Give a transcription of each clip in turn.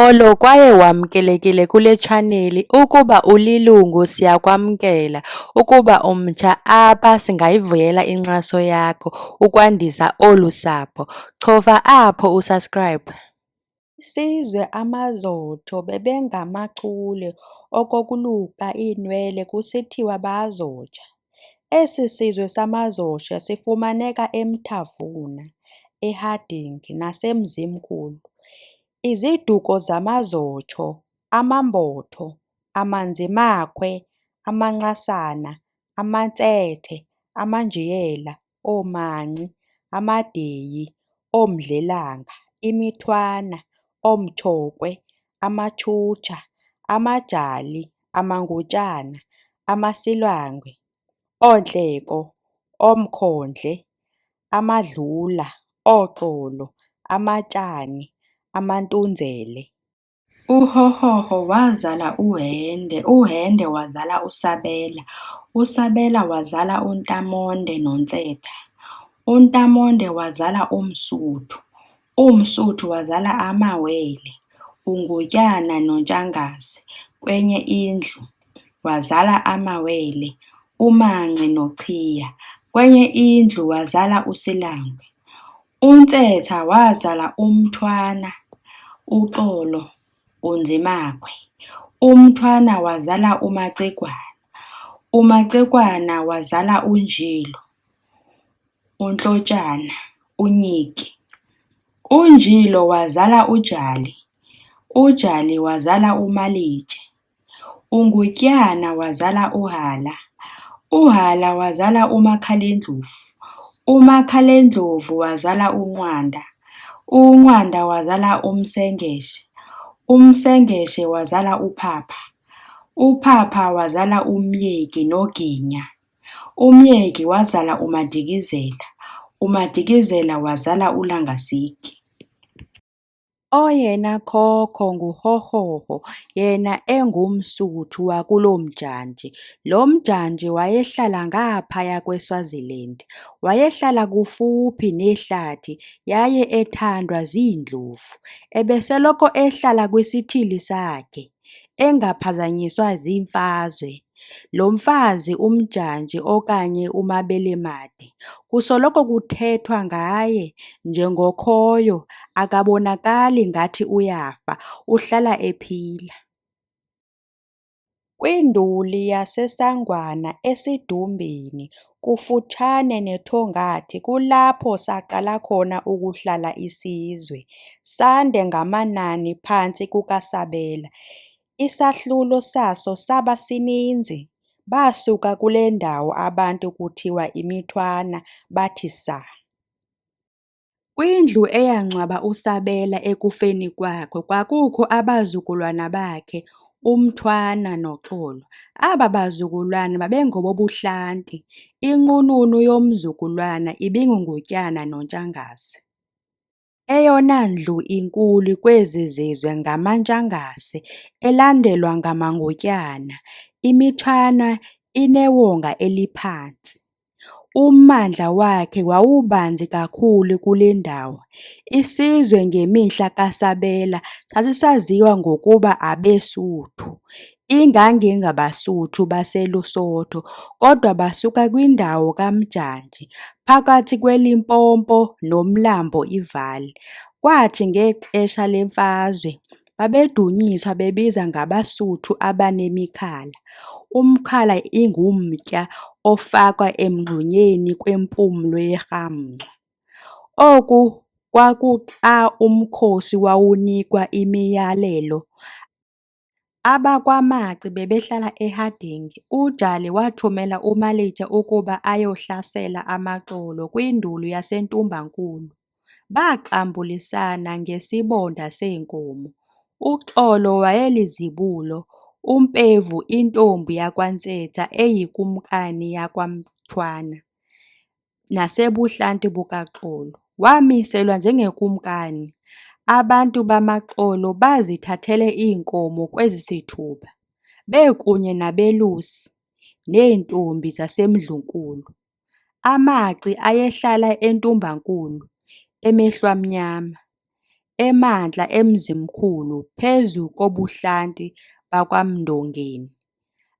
Xolo kwaye wamkelekile kule tshaneli. Ukuba ulilungu siyakwamkela. Ukuba umtsha apha singayivuyela inkxaso yakho ukwandisa olu sapho. Cofa apho usubscribe. Isizwe amazotho bebengamachule okokuluka iinwele kusithiwa bazotsha. Esi sizwe samazotsha sifumaneka eMthavuna, eHarding naseMzimkhulu. Iziduko zamazotsho, amambotho, amanzimakhwe, amanxasana, amantshethe, amanjiyela, oomanci, amadeyi, oomdlelanga, imithwana, oomtshokwe, amatshutshi, amajali, amangotyana, amasilwangwe, oontleko, oomkhondle, amadlula, ooxolo, amatyani, amantunzele. UHohoho wazala uHende, uHende wazala uSabela, uSabela wazala uNtamonde noNtshetha, uNtamonde wazala uMsuthu, uMsuthu wazala amawele, uNgutyana noNtshangase. Kwenye indlu wazala amawele, uManci noChiya. Kwenye indlu wazala uSilangwe. uNtshetha wazala uMthwana, uXolo, uNzimakhwe. uMthwana wazala uMacegwana, uMacegwana wazala uNjilo, uNtlotyana, uNyiki. uNjilo wazala uJali, uJali wazala uMalitye. uNgutyana wazala uHala, uHala wazala uMakhalendlovu, uMakhalendlovu wazala uNqwanda, uNqwanda wazala uMsengeshe, uMsengeshe wazala uPhapha, uPhapha wazala uMyeki noGinya, uMyeki wazala uMadikizela, uMadikizela wazala uLangasitye. Oyena khokho nguHohoho, yena engumSuthu wakuloo mjanji. Lo mjanji wayehlala ngaphaya kweSwaziland. Wayehlala kufuphi nehlathi yaye ethandwa ziindlovu. Ebesoloko ehlala kwisithili sakhe, engaphazanyiswa ziimfazwe. Lo mfazi umjanja okanye umabelemade, kusoloko kuthethwa ngaye njengokhoyo, akabonakali ngathi uyafa, uhlala ephila. Kwinduli yaseSangwana eseDumbeni, kufutshane neThongathi, kulapho saqala khona ukuhlala isizwe, sande ngamanani phantsi kukaSabela. Isahlulo saso saba sininzi, basuka kule ndawo abantu kuthiwa imithwana, bathi saa. Kwindlu eyangcwaba uSabela ekufeni kwakhe kwakukho abazukulwana bakhe, uMthwana noXolo. Aba bazukulwana babengobobuhlanti, inqununu yomzukulwana ibinguNgutyana noNtshangase. Eyona ndlu inkulu kwezi zizwe ngamaNtshangase, elandelwa ngamaNgutyana. Imithwana inewonga eliphantsi. Ummandla wakhe wawubanzi kakhulu kule ndawo. Isizwe ngemihla kaSabela sasisaziwa ngokuba abeSuthu, ingangengabasuthu baseLusotho, kodwa basuka kwindawo kaMjanji, phakathi kweLimpopo nomlambo iVaal. Kwathi ngexesha lemfazwe, babedunyiswa bebizwa ngabasuthu abanemikhala. Umkhala ingumtya ofakwa emngxunyeni kwempumlo yerhamncwa. Oku kwakuxa umkhosi wawunikwa imiyalelo. AbakwaMaci bebehlala eHarding. uJali wathumela uMalitye ukuba ayohlasela amaxolo kwinduli yaseNtumbankulu. Baxambulisana ngesibonda seenkomo. uXolo wayelizibulo, uMpevu intombi yakwaNtshetha eyikumkani yakwaMthwana. Nasebuhlanti bukaXolo, wamiselwa njengekumkani. Abantu bamaXolo bazithathele iinkomo kwezi sithuba, bekunye nabelusi neentombi zaseMdlunkulu. Amaci ayehlala eNtumbankulu, eMehlwamnyama, emantla emzimkhulu phezu kobuhlanti bakwaMndongeni.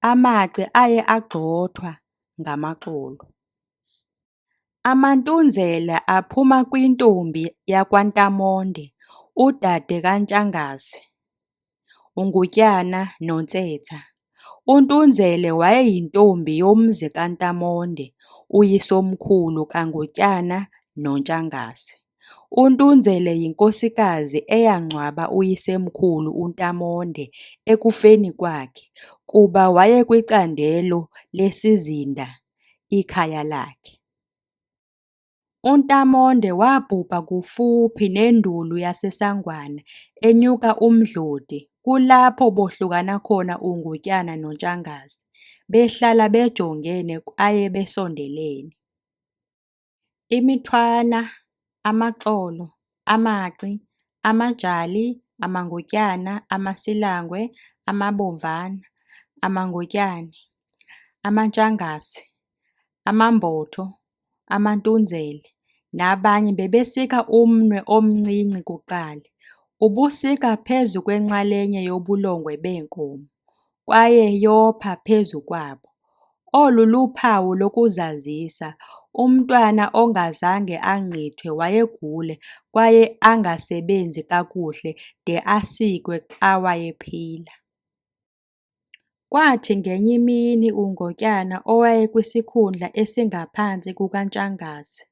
Amaci aye agxothwa ngamaxolo. Amantunzela aphuma kwintombi yakwaNtamonde, udade kaNtshangase, uNgutyana noNtsetha. UNtunzele wayeyintombi yomzi kaNtamonde, uyisomkhulu kaNgutyana noNtshangase. UNtunzele yinkosikazi eyangcwaba uyisemkhulu uNtamonde ekufeni kwakhe, kuba wayekwicandelo lesizinda ikhaya lakhe. UNtamonde wabhubha kufuphi nenduli yaseSangwana enyuka uMdloti, kulapho bohlukana khona uNgutyana noNtshangase, behlala bejongene kwaye besondelene. Imithwana, amaxolo, amaci, amajali, amangotyana, amasilangwe, amabomvana, amangotyane, amaNtshangase, amambotho, amantunzele nabanye bebesika umnwe omncinci kuqala, ubusika phezu kwenxalenye yobulongwe beenkomo, kwaye yopha phezu kwabo. Olu luphawu lokuzazisa. Umntwana ongazange angqithwe wayegule kwaye angasebenzi kakuhle de asikwe xa wayephila. Kwathi ngenye imini uNgotyana owayekwisikhundla esingaphantsi kukaNtshangase,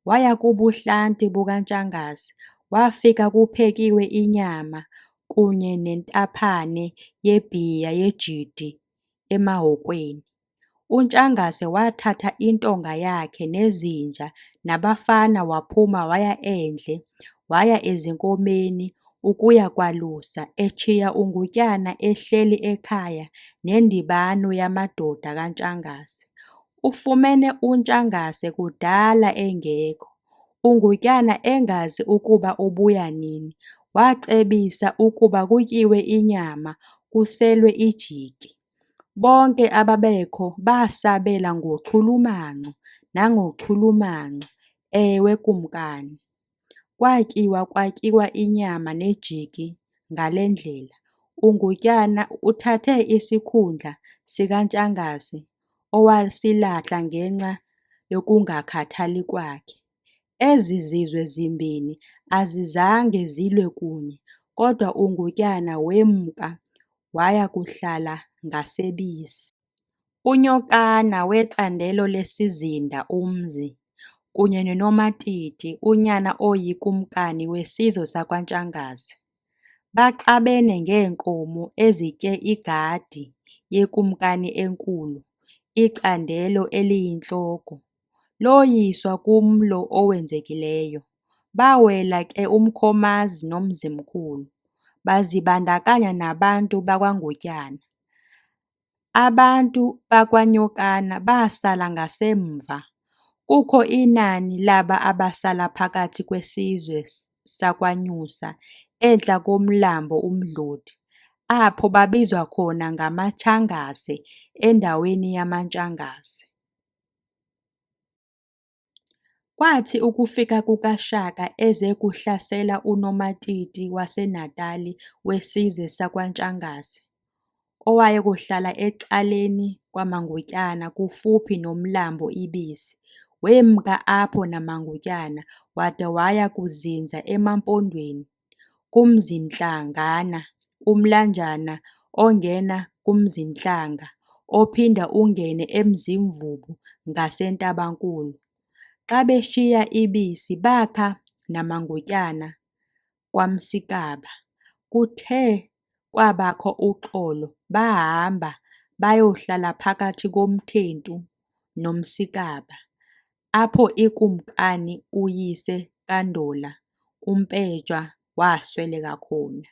waya kubuhlanti bukaNtshangase, wafika kuphekiwe inyama kunye nentaphane yebhiya yejidi emahokweni. UNtshangase wathatha intonga yakhe nezinja nabafana waphuma waya endle, waya ezinkomeni ukuya kwalusa, eshiya uNgutyana ehleli ekhaya nendibano yamadoda kaNtshangase. Ufumene uNtshangase kudala engekho, uNgutyana engazi ukuba ubuya nini, wacebisa ukuba kutyiwe inyama, kuselwe ijiki. Bonke ababekho baasabela ngochulumanco nangochulumanco, ewe kumkani. Kwatyiwa inyama nejiki. Ngale ndlela, uNgutyana uthathe isikhundla sikaNtshangase, owasilahla ngenxa yokungakhathali kwakhe. Ezi zizwe zimbini azizange zilwe kunye, kodwa uNgutyana wemka waya kuhlala ngaseBisi. UNyokana wecandelo lesizinda umzi, kunye noNomatiti, unyana oyikumkani wesizwe sakwaNtshangase, baxabene ngeenkomo ezitye igadi yekumkani enkulu, icandelo eliyintloko, loyiswa kumlo owenzekileyo. Bawela ke uMkhomazi noMzimkhulu, bazibandakanya nabantu bakwaNgutyana. Abantu bakwaNyokana basala ngasemva. Kukho inani laba abasala phakathi kwesizwe sakwaNyusa entla komlambo uMdloti, apho babizwa khona ngamaTshangase endaweni yamaNtshangase. Kwathi ukufika kukaShaka eze kuhlasela uNomatiti waseNatali wesizwe sakwaNtshangase, owayekuhlala ecaleni kwamaNgutyana kufuphi nomlambo iBisi, wemka apho namaNgutyana wada waya kuzinza emaMpondweni, kumzi-Mhlangana, umlanjana ongena kumzi-Mhlanga, ophinda ungene emzi-Mvubu ngasentabankulu. Xa beshiya iBisi bakha namaNgutyana kwaMsikaba. Kuthe kwabakho uxolo bahamba bayohlala phakathi koMthentu noMsikaba, apho ikumkani uyise kaNdola, uMpejwa, wasweleka khona.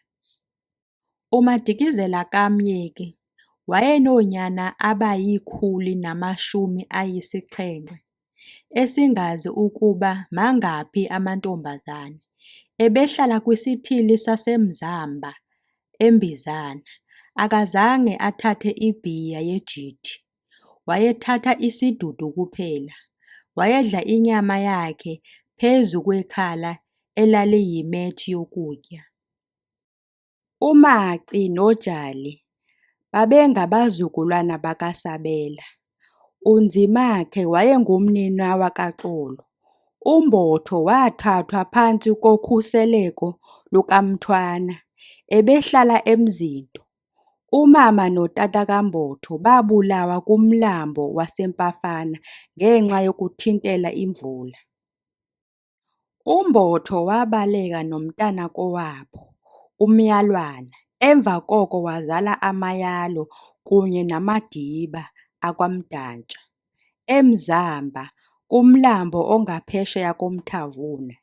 uMadikizela kaMyeki wayenoonyana abayi-170, esingazi ukuba mangaphi amantombazana. Ebehlala kwisithili saseMzamba, eMbizana. Akazange athathe ibhiya yejidi, wayethatha isidudu kuphela. Wayedla inyama yakhe phezu kwekhala elaliyimethi yokutya. uMaci noJali babengabazukulwana bakaSabela. uNzimakhe wayengumninawa kaXolo. uMbotho wathathwa phantsi kokhuseleko lukaMthwana, ebehlala eMzinto. Umama notata kaMbotho babulawa kumlambo waseMpafana ngenxa yokuthintela imvula. uMbotho wabaleka nomntanakowabo, uMyalwana, emva koko wazala aMayalo kunye naMadiba akwaMdantsha, eMzamba, kumlambo ongaphesheya koMthavuna.